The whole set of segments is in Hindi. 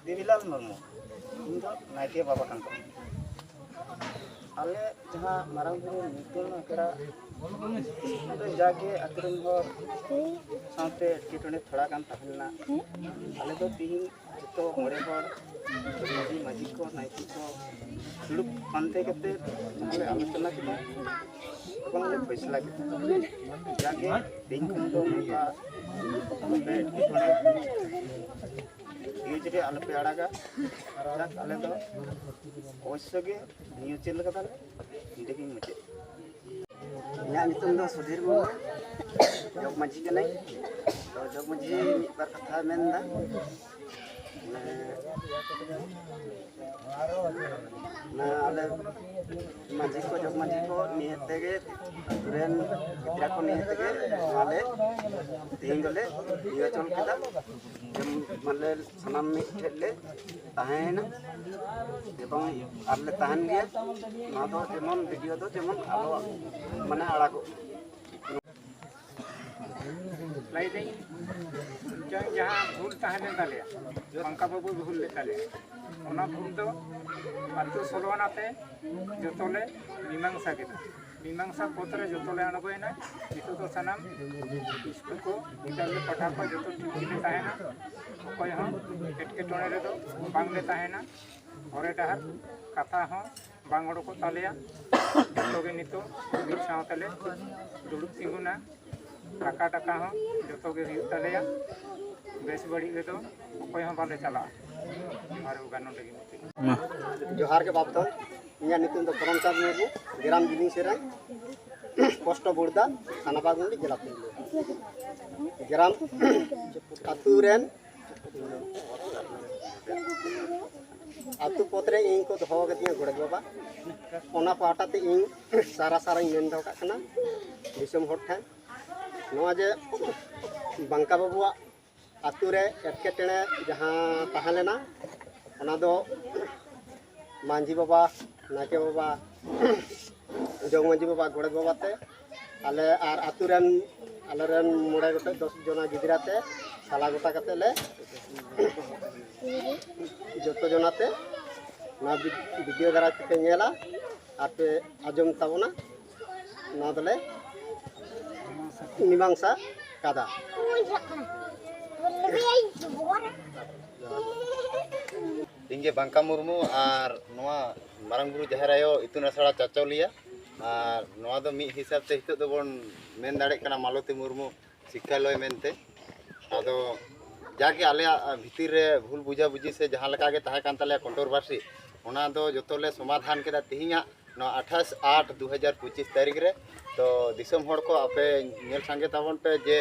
देवीलाल मुर्मू इन दो नायके बाबा कान को आले जहाँ मारांग बुरु नीतुन अकड़ा जाके अतरन हर साथे टिटने थोड़ा कान तहलना आले दो तीन तो मोरे हर माजी माजी को नायके को दुड़ुब पांते कते आले आलोचना किता तखन ले फैसला किता जाके दिन खन दो नका पे टिटने यूजरे आले पे आड़ागा जाक आले दो अवश्य गे नियो चेल कदा इंदे की मुझे इना नितुम दो सुधीर मुर्मू जग माजी कनाई तो जग माजी मिद बार कथा मेनदा ना आले माजी को जग माजी को नियते गे तुरेन गिद्रा को नियते गे आले तेहिं दोले नियो चल केदा माले सनाम मिद ठेले ताहेना एवं आले ताहन गे ना दो जेमन वीडियो दो जेमन आलो माने आड़ागो लाई दे जहाँ भूल ताहने दाले बंका बाबू भूल ले ताले ओना भूल दो आतु सोलवानाते जतोले मीमांसा केदा मीमांसा पत्रे जतोले अणगोयना नितो तो सनाम स्कूल को विद्यालय पढ़ा को जतो ठीक ताहेना कोई हम एटकेटोने रे दो बांगले ताहेना हरे डहार कथा हो बांग ओडको तालेया जतोगे नितो मिद सावतले दुड़ुब तिंगुना टाका टाका हो जतोगे हुयुग तालेया बेस बड़ी रे दो कोई हम बाले चला मारे गानो लगी जोहार के बाप तो इया नितुन दो करमचांद मुर्मू ग्राम गिलिंग सेराय पोस्ट बुर्दा थाना बागमुंडी जिला पुरुलिया ग्राम अतुरेन अतु पोतरे इन को दोहो गतिया गोड़े बाबा ओना पाटा ते इन सारा सारा मेन दो काना दिसम हर ठन नवा जे बंका बाबुआ अतुरे एटकेटणे जहां ताहलेना ओना दो मांझी बाबा नाके बाबा जग मांझी बाबा गोड़े बाबा ते आले आर अतुरेन आलेरेन मोड़े गोटे 10 जना गिदराते साला गोटा कते ले जतो जनाते ना वीडियो द्वारा पे नेला आपे आजम ताबोना ना दले मीमांसा कादा इंगे बंका मुर्मू और नवा मारांग बुरु जाहेर आयो इतुन आसड़ा चाचौलिया और नवा दो मिद हिसाब ते हितो दो बोन मेन दाड़े कना मालती मुर्मू शिक्षालय मेनते आदो जाके आले भीतर रे भूल बुझा बुझी से जहां लगा के ताहे कान ताले कंट्रोवर्सी ओना दो जतोले समाधान केदा तिहिया 28/8/2025 तारीख रे तो दिसम हड़ को आपे नेल संगे ताबन पे जे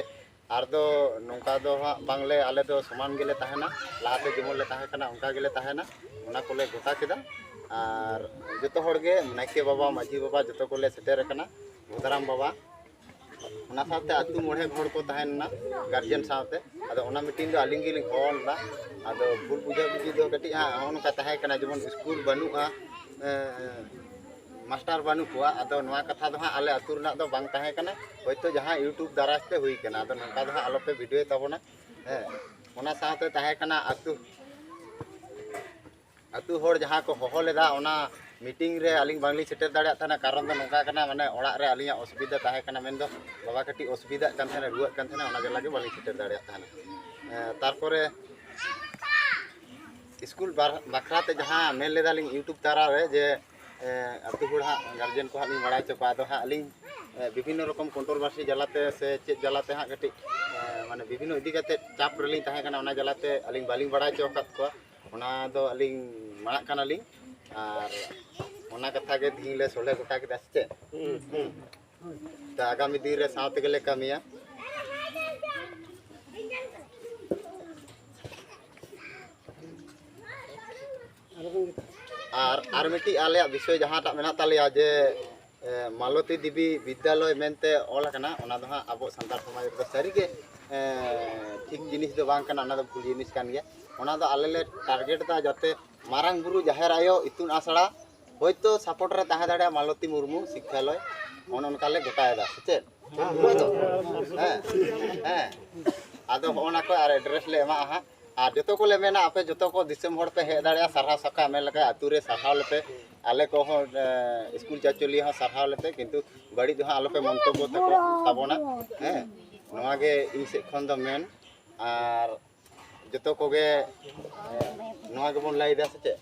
आर दो नौका दो बांगले आले दो समान गेले ताहेना लाते जेमन ले ताहे कना उनका गेले ताहेना ओना कोले गोटा केदा और जतो हड़ गे नायके बाबा माझी बाबा जतो कोले सेटेर कना भोदाराम बाबा ओना साथे आतु मोड़े हड़ को ताहेना गार्जियन साथे आदो ओना मीटिंग दो आलिंग गिलिंग होनला आदो भूल बुझा बुझी दो कटी हा ओनका ताहे कना जेमन स्कूल बनुआ मास्टर बानु कोआ आदो नवा कथा दो आले आतु रना दो बांग ताहे कना होयतो जहां यूट्यूब दारास्ते हुई कना आदो नका दो आलो पे वीडियो ताबोना ओना साथे ताहे कना आतु हड़ जहां को होहो लेदा ओना मीटिंग रे आलिंग बांगली सेटर दाड़ा थाना कारण दो नका कना माने ओड़ा रे आलिया असुविधा ताहे कना मेन दो बाबा कटी असुविधा कान थाना रुआ कान थाना ओना जला के बाली सेटर दाड़ा थाना तारपरे स्कूल बाखराते जहां मेन लेदालिंग यूट्यूब तारा रे जे अतु हड़ा गार्जियन को हाली बड़ा चपा दो हाली विभिन्न रकम कंट्रोवर्सी जलाते से चेक जलाते हाँ कटी माने विभिन्न इदी कते चाप रेलिंग ताहे कना ओना जलाते अलिंग बालिंग बड़ा चौकात को ओना दो अलिंग माना कना लिंग और ओना कथा के धी ले सोले गोटा के दसते तो आगामी दिन रे साथ गेले कमिया और मिट्टी आले विषय जहाँ मेना तालिया जे मालती देवी विद्यालय मेनते ऑल कना ओना दो अब सानतार समाज रे सारी के ठीक जिनिस दो बांग कना ओना दो भूल जिनिस कान गया ओना दो आले ले टारगेट दा जाते मारांग बुरु जाहेर आयो इतुन आसड़ा होयतो सपोर्ट रे ताहे दाड़े मालती मुर्मू शिक्षालय ओन ओनका ले गोटायदा से आदो ओना को आर एड्रेस ले एमा हा और जो को ले मेना आपे जो को दिसम हर पे हे दाड़े सारहा सका मेन लगा आतु रे सारहाव लेते आले को स्कूल चाचुली हाँ सारहाव लेते किंतु बड़ी जो हाँ आलोपे मंतव्य तको ताबोना हैं नोआ गे इन से खन द मेन और जो को गे नोआ गे बोन लाई दा से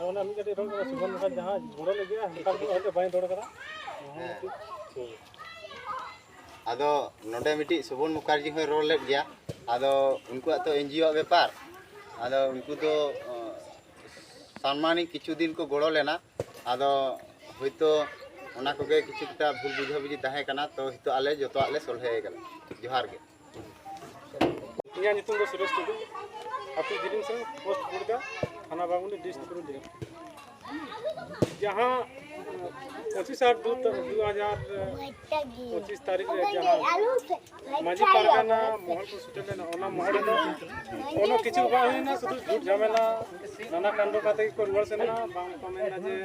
ओना मी कटे रोग सुबन का जहां घोड़ो ले गया निकाल के होते बाई दौड़ करा आदो नोडे मिटी सुबन मुखर्जी हो रोल ले गया आदो उनको तो एनजीओ व्यापार आदो उनको तो सम्मानी किछु दिन को गोड़ो लेना आदो होइतो ओना को गे किछु किता भूल बुझा बुझी ताहे कना तो हितो आले जतो आले सोलहे गला जोहार गे इया नितुम दो सुरेश टुडू अति जिरिम से पोस्ट गुड़गा थाना बागुंडी डिस्ट्रिक्ट रू दे जहां 25/8/2025 तारीख रे जहां माजी पारगाना मोहन को सुटेले ना ओना मोहन दो ओनो किछु बा होइना सुदु झूठ झमेला नाना कांडो काते को रुवार सेना बांग कमेना जे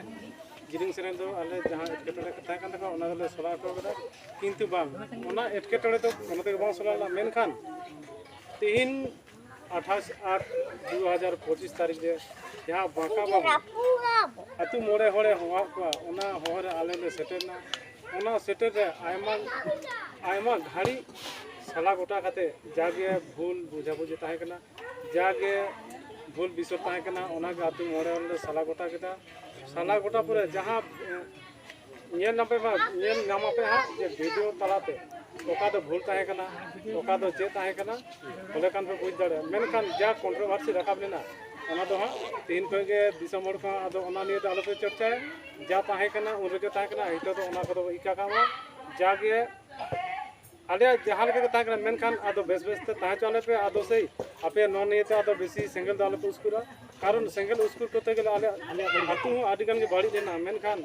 गिरिंग सेरेन दो आले जहां एटकेटोड़े कथा कान दो ओना दले सोला को गदा किंतु बांग ओना एटकेटोड़े तो ओना ते बांग सोला मेनखान तीन 28/8/2025 तारीख रे यहाँ बांका बाबू अतु मोड़े होड़े हुआ को ओना होरे आले ले सेटेना ओना सेटे रे आयमा घाड़ी सला गोटा खाते जागे भूल बुझा बुझे ताहे कना जागे भूल बिसर ताहे कना ओना के अतु मोड़े होड़े सला गोटा केटा सला गोटा पर जहां नेल नापे हा जे वीडियो तलाते ओका तो भूल ताहे कना ओका तो जे ताहे कना बोले कान पे बुझ दड़े मेनखान जा कंट्रोवर्सी रखाब लेना ओना दो हाँ तीन को गे दिसम हर को आदो ओना निये तो आलोपे चर्चा जा ताहे कना उन रेगे ताहे कना हितो तो ओना को इका कामा जागे आले जहां के ताहे कना मेनखान आदो बेस बेस ते ताहे चले पे आदो सही आपे नो निये तो आदो बेसी सिंगल दाले पे उसकुरा कारण सिंगल उसकुर कोते गेले आले हातु आदि गान के बाड़ी देना मेनखान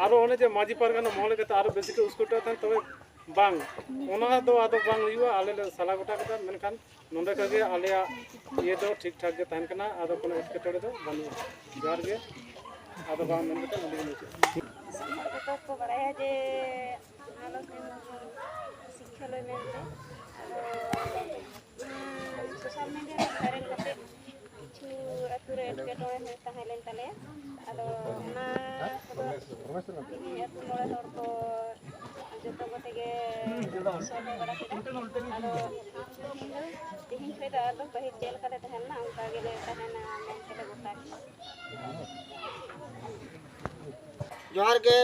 आरो ओने जे माजी पारगाना मोहले के आरो बेसी के उसकुटा था तबे बांग ओना दो आदो बांग हुआ आले ले सला गोटा कता मेनखान नोंदे कगे आले ये दो ठीक ठाक के तहन कना आदो कोनो एटकेटोड़े दो बानु जार गे आदो बांग मन के मुली नीचे तो बड़ाया जे आलो शिक्षा ले मेनते सोशल मीडिया रे वायरल करते किछु अतुरे एटकेटोड़े हे ताहेलेन तले आदो ना ini aku mulai torko joto batege soalnya bada kita ado dihin peda ado bahit jel kale tahan na angka gele tahan na kita botak जोहार के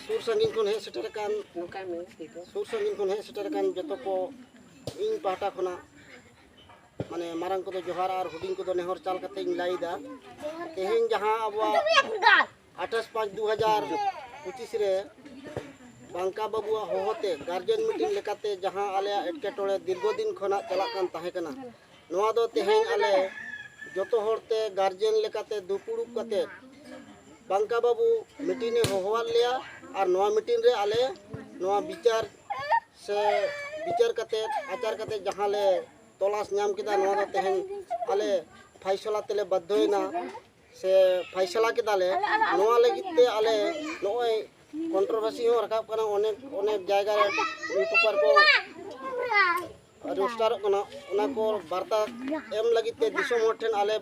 सुर संगीन को है सेटर कान nuka me itu सुर संगीन को है सेटर कान जतो को इन पाटा खोना माने मारंग को जोहार और हुडिंग को नेहर चाल कते इन लाइदा तेहेन जहां अब 28/5/2025 रे बांका बाबुआ होते गार्जियन मीटिंग लेकाते जहां आले एटकेटोड़े दीर्घदिन खना चलाक कान ताहे कना नोआ दो तेहेन आले जतो होरते गार्जियन लेकाते दुपुड़ु कते बांका बाबू मीटिंग ने होहवाल लिया और नोआ मीटिंग रे आले नोआ विचार से विचार कते आचार कते जहां ले तलाश नाम किदा नोआ दो तेहेन आले फैसला तेले बद्धोइना से फैसला केदाले नोआ लगिते आले नोय कंट्रोवर्सी हो रखा कना अनेक जायगा रे यूट्यूबर को रोस्टार कना ओना को वार्ता एम लगिते दिसम हर ठेन आले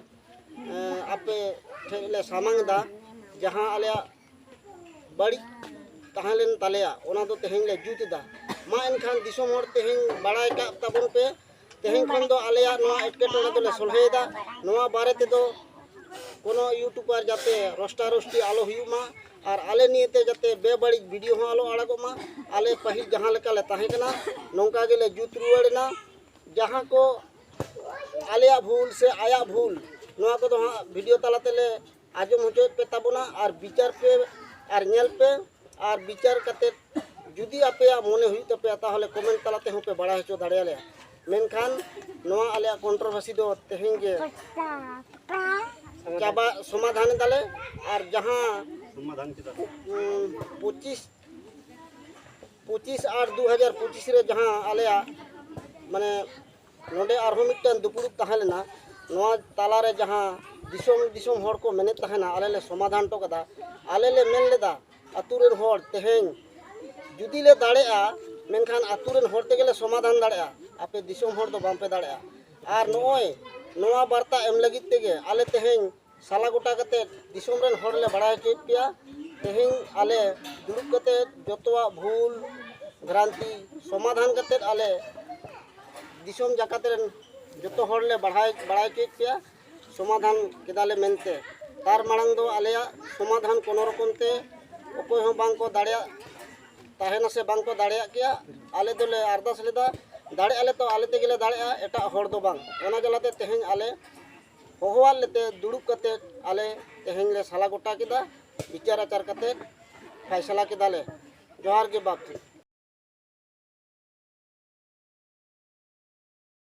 आपे ठेले सामांग दा जहां आले बड़ी ताहलेन तालेया ओना दो तेहेन ले जुतदा मा एनखान दिसम हर तेहेन बड़ाय का ताबन पे तेहेन खन दो आलेया नोआ एटकेटोड़े दोले सोलहेदा नोआ बारे ते दो कोनो यूट्यूबर जाते रोस्टा रोस्टी आलो हुयुमा और आले नियते जाते बेबड़ी वीडियो हो आलो आड़गोमा आले पहिल जहां लेका ले ताहे कना नोंका गेले जुत रुवाड़ना जहां को आलेया भूल से आया भूल नोआ को दो वीडियो तालाते ले आजम होचे पे ताबोना और विचार पे और नेल पे और विचार कते जुदी आपे मने हुई तपे ताहले कमेंट तालाते हो पे बड़ा हेचो दाड़ेयाले मेनखान नोआ आलेया कंट्रोवर्सी दो तेहेंगे चाबा समाधान दाले और जहां समाधान 25/8/2025 रे जहां आलेया माने नोडे आरो मिटन दुपुड़ुक ताहेलेना नोआ ताला रे जहां दिसोम हर को मेने ताहेना आले ले समाधान तो कदा आले ले मेन लेदा अतुरेन हर तेहेन जुदी ले दाड़ेआ मेनखान अतुरेन हर ते गेले समाधान दाड़ेआ आपे दिसोम हर दो बांपे दाड़ेआ और नोय नोआ वार्ता एम लगित तेगे आले तेहें साला गोटा कते दिसोम रेन हर ले बड़ा के पिया तेहें आले दुरुब कते जतवा भूल भ्रांति समाधान कते आले दिसोम जाकत रेन जतो हर ले बड़ा के पिया समाधान केदाले मेनते तार मांग दो आलेया समाधान कोनो रकम ते अकोय हो बांग को दाड़िया ताहेना से बांग को दाड़िया किया आले दोले अरदास लेदा दाड़े आले तो आले ते गेले दाड़िया एटा हर दो बांग ओना जलाते तेहें आले होहवाल लेते दुड़ुब कते आले तेहें ले साला गोटा केदा विचार आचार कते फैसला केदाले जोहार के बाप।